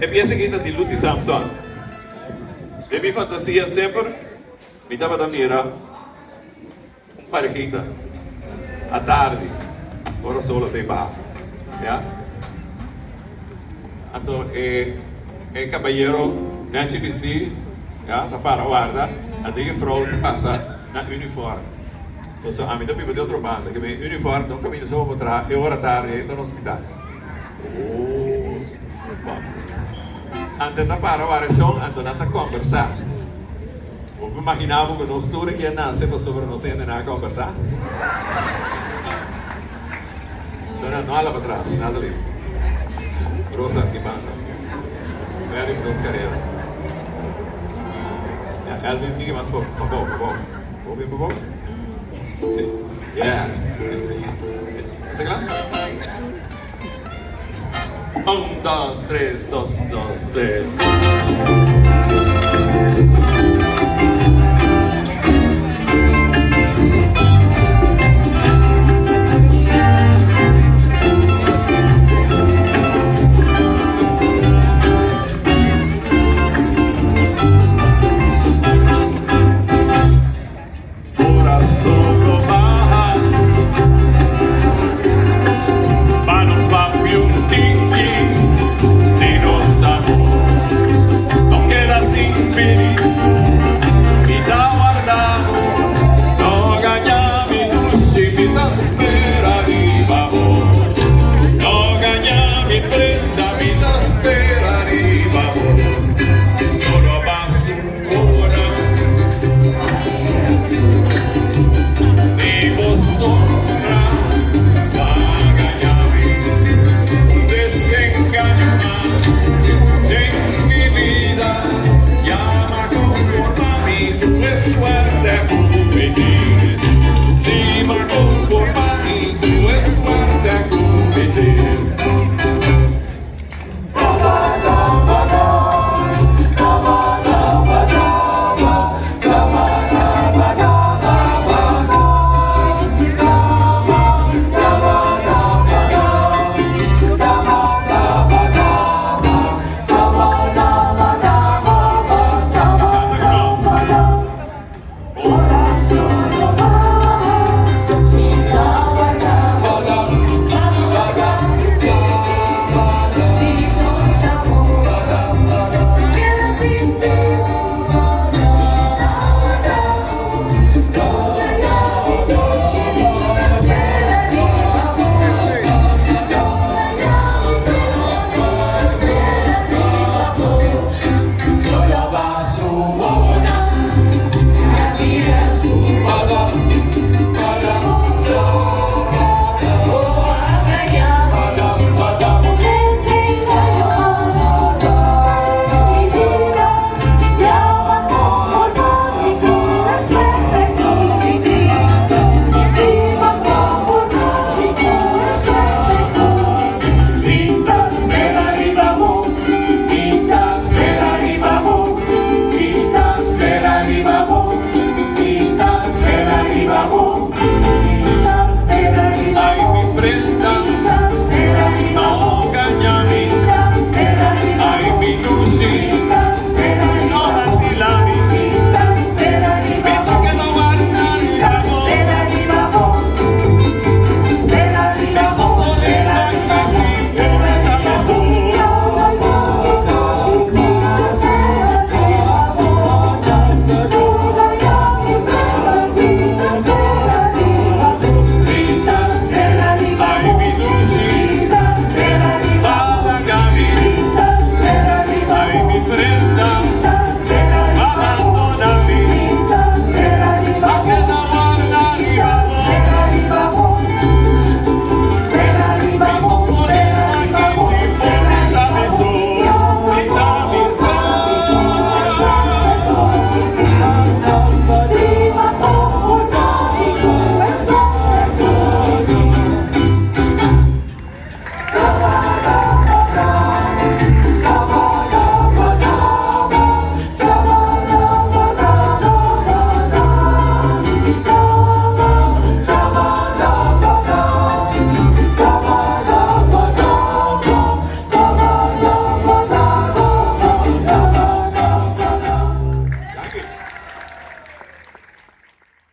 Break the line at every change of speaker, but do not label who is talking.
Empieza aqui de Luti Samson. De minha fantasia sempre me estava a mirar parejita à tarde, ora solo tem bar, ya? Então caballero Nancy vesti, ya, tá para guarda, até que vrouw que passa na uniforme. Então a mim também vai ter outra banda que vem uniforme, então caminho só para trás, e hora tarde entra no hospital. Oh, bom. Antes de para a som, antes de conversar. Eu imaginava que nós todos que nasce para sobre nós ainda a conversar. Não olha para trás, nada ali. Rosa aqui banda. Very good carreira. As vezes diga mais pouco. Sim. Yes. Sim. Essa lá? 1, 2, 3, 2, 2, 3.